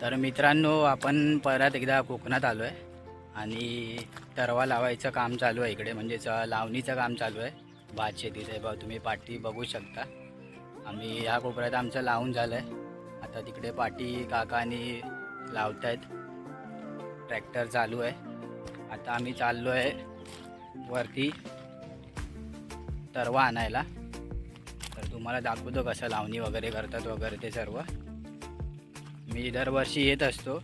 तर मित्रांनो, आपण परत एकदा कोकणात आलो आहे आणि तरवा लावायचं काम चालू आहे इकडे, म्हणजेच लावणीचं काम चालू आहे भात शेतीचं. बघा तुम्ही पाठी बघू शकता. आम्ही ह्या कोपऱ्यात आमचं लावून झालं आहे. आता तिकडे पाठी काकानी लावत आहेत, ट्रॅक्टर चालू आहे. आता आम्ही चाललो आहे वरती तरवा आणायला. तर तुम्हाला दाखवतो कसं लावणी वगैरे करतात वगैरे ते सर्व. मी दरवर्षी येत असतो,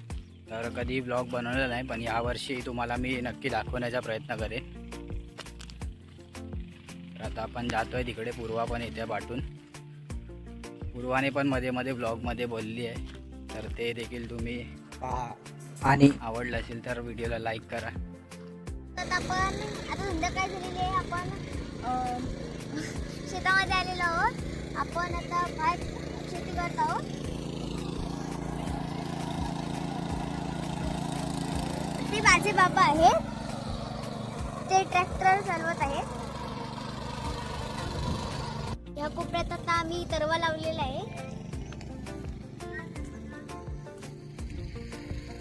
तर कधी ब्लॉग बनवलेला नाही, पण यावर्षी तुम्हाला मी नक्की दाखवण्याचा प्रयत्न करेन. तर आता आपण जातो आहे तिकडे. पूर्वा पण येते पाठून. पूर्वाने पण मध्ये मध्ये ब्लॉगमध्ये बोलली आहे, तर ते देखील तुम्ही पहा आणि आवडलं असेल तर व्हिडिओला लाईक करा. तर आपण आता संध्याकाळ झालेली आहे. आपण शेतामध्ये आलेलो आहोत. आपण आता भात शेती करत आहोत. ते माझे बाबा आहेत, ते ट्रॅक्टर चालवत आहेत. या कोपऱ्यात आता आम्ही तरवा लावलेला आहे.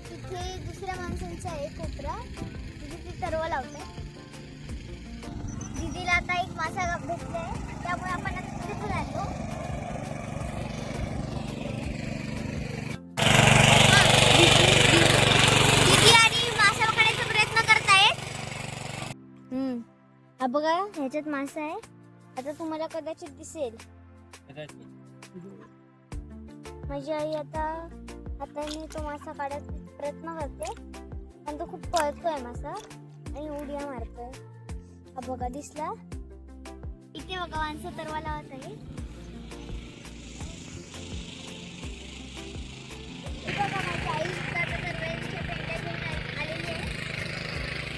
तिथे दुसऱ्या माणसांचा आहे कोपरा, तिथे ती तरवा लावतात. दीदीला आता एक मासा भेटलाय, त्यामुळे आपण आता तिथे आलो. दीदी आणि मासा पकडायचा प्रयत्न करतायत. हा बघा, ह्याच्यात मासा आहे. आता तुम्हाला कदाचित दिसेल. माझी आई आता हाताने तो मासा काढायचा प्रयत्न करते, पण तो खूप पळतोय मासा आणि उड्या मारतोय. हा बघा, दिसला. इथे बघा माणसं तरवा लावत आहे. बघा माझी आई सुद्धा तरवाईच्या पेंड्या घेऊन आलेली आहे.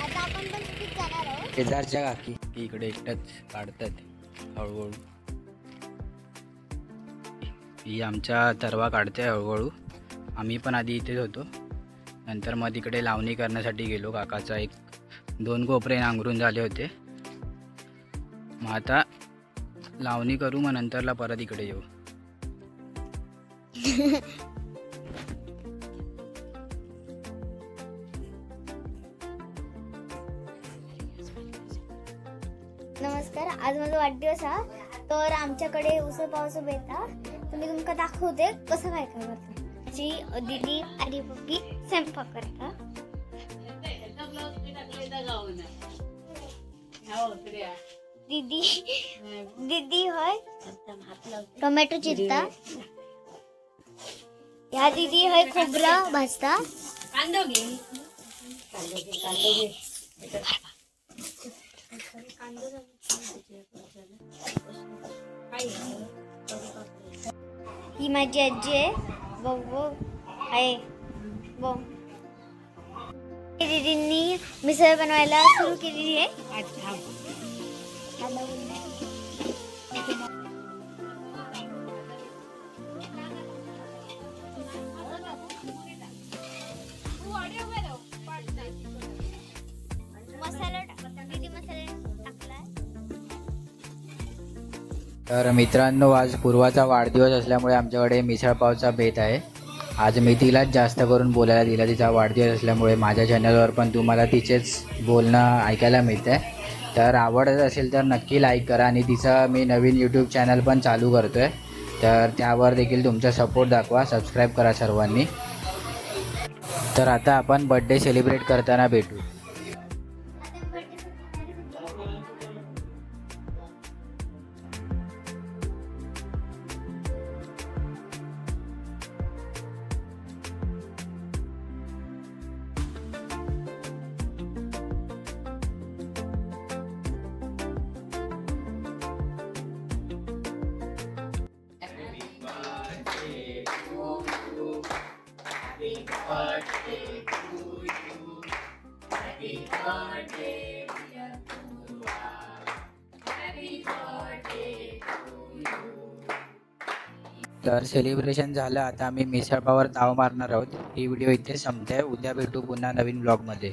आता आपण पण तिथेच जाणार आहोत. शेजारच्या काकी ती इकडे एकटंच काढतात हळूहळू. ही आमच्या तरवा काढते हळूहळू. आम्ही पण आधी इथेच होतो, नंतर मग तिकडे लावणी करण्यासाठी गेलो. काकाचा 1-2 कोपरे नांगरून झाले होते. मग आता लावणी करू, मग नंतरला परत इकडे येऊ. नमस्कार, आज माझा वाढदिवस हा. तर आमच्याकडे उसळ पावचं बेता. तर मी तुमका दाखवते कसं काय काय करतात. माझी दीदी आणि पप्पी स्वयंपाक करतात. दीदी होय टोमॅटो चिरता. ह्या दीदी होय खोबरं भाजता. ही माझी आजी आहे. बघ आहे बघ. दीदींनी मिसळ बनवायला सुरू केलेली आहे. मसाला दीदी मसाला टाकलाय. तर मित्रांनो, आज पूर्वाचा वाढदिवस असल्यामुळे आमच्याकडे मिसळपावचा बेत आहे. आज मी तिलाच जास्त करून बोलायला दिला. तिचा वाढदिवस असल्यामुळे माझ्या चॅनलवर पण तुम्हाला तिचेच बोलणं ऐकायला मिळतं आहे. तर आवडत असेल तर नक्की लाईक करा. आणि तिचा मी नवीन यूट्यूब चॅनल पण चालू करतो आहे, तर त्यावर देखील तुमचा सपोर्ट दाखवा. सबस्क्राईब करा सर्वांनी. तर आता आपण बड्डे सेलिब्रेट करताना भेटू. तर सेलिब्रेशन झालं. आता आम्ही मिसळपावावर ताव मारणार आहोत. ही व्हिडिओ इथे संपते. उद्या भेटू पुन्हा नवीन ब्लॉगमध्ये.